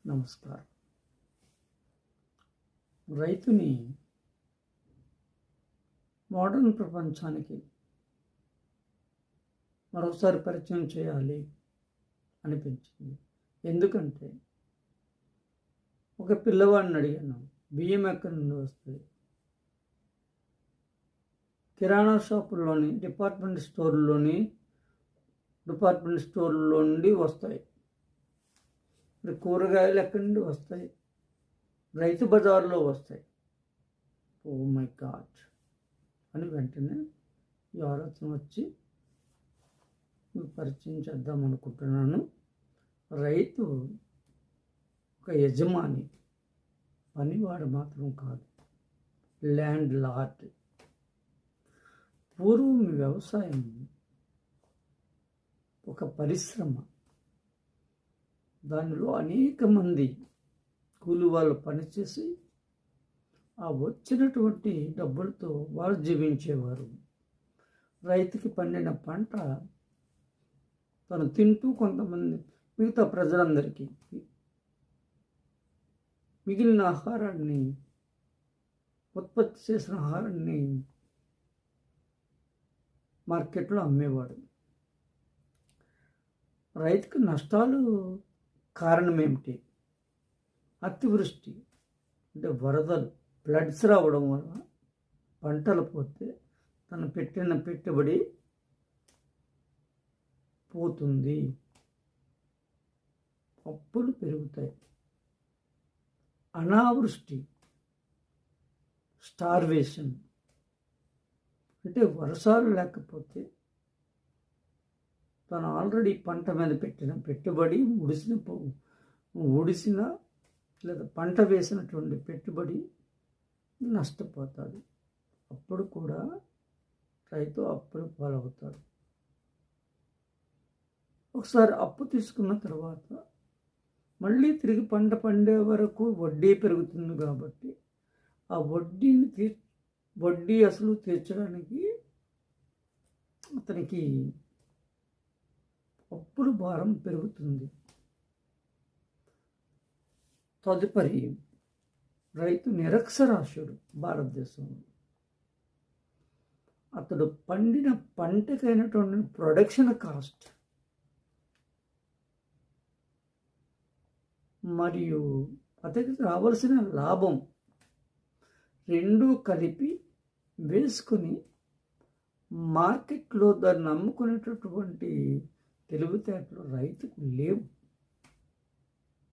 నమస్కారం. రైతుని మోడర్న్ ప్రపంచానికి మరోసారి పరిచయం చేయాలి అనిపించింది. ఎందుకంటే ఒక పిల్లవాడిని అడిగాను, బియ్యం ఎక్కడి నుండి వస్తాయి? కిరాణా షాపుల్లోని డిపార్ట్మెంట్ స్టోర్లో నుండి వస్తాయి. మరి కూరగాయలు ఎక్కడి నుండి వస్తాయి? రైతు బజార్లో వస్తాయి. ఓ మై గాడ్ అని వెంటనే ఈ ఆలోచన వచ్చి మీకు పరిచయం చేద్దాం అనుకుంటున్నాను. రైతు ఒక యజమాని, పనివాడు మాత్రం కాదు, ల్యాండ్ లార్డ్. పూర్వం వ్యవసాయం ఒక పరిశ్రమ. దానిలో అనేక మంది కూలి వాళ్ళు పనిచేసి ఆ వచ్చినటువంటి డబ్బులతో వారు జీవించేవారు. రైతుకి పండిన పంట తను తింటూ కొంతమంది మిగతా ప్రజలందరికీ మిగిలిన ఆహారాన్ని, ఉత్పత్తి చేసిన ఆహారాన్ని మార్కెట్లో అమ్మేవాడు. రైతుకు నష్టాలు కారణం ఏమిటి? అతివృష్టి అంటే వరదలు, ఫ్లడ్స్ రావడం వల్ల పంటలు పోతే తను పెట్టిన పెట్టుబడి పోతుంది, అప్పులు పెరుగుతాయి. అనావృష్టి, స్టార్వేషన్ అంటే వర్షాలు లేకపోతే తను ఆల్రెడీ పంట మీద పెట్టిన పెట్టుబడి ఉడిసిన లేదా పంట వేసినటువంటి పెట్టుబడి నష్టపోతాడు. అప్పుడు కూడా రైతు అప్పులు పాలవుతాడు. ఒకసారి అప్పు తీసుకున్న తర్వాత మళ్ళీ తిరిగి పంట పండే వరకు వడ్డీ పెరుగుతుంది కాబట్టి ఆ వడ్డీ అసలు తీర్చడానికి అతనికి అప్పుల భారం పెరుగుతుంది. తదుపరి రైతు నిరక్షరాస్యుడు భారతదేశంలో. అతడు పండిన పంటకైనటువంటి ప్రొడక్షన్ కాస్ట్ మరియు అతనికి రావాల్సిన లాభం రెండూ కలిపి వేసుకుని మార్కెట్లో దాన్ని అమ్ముకునేటటువంటి తెలివితేటలు రైతుకు లేవు.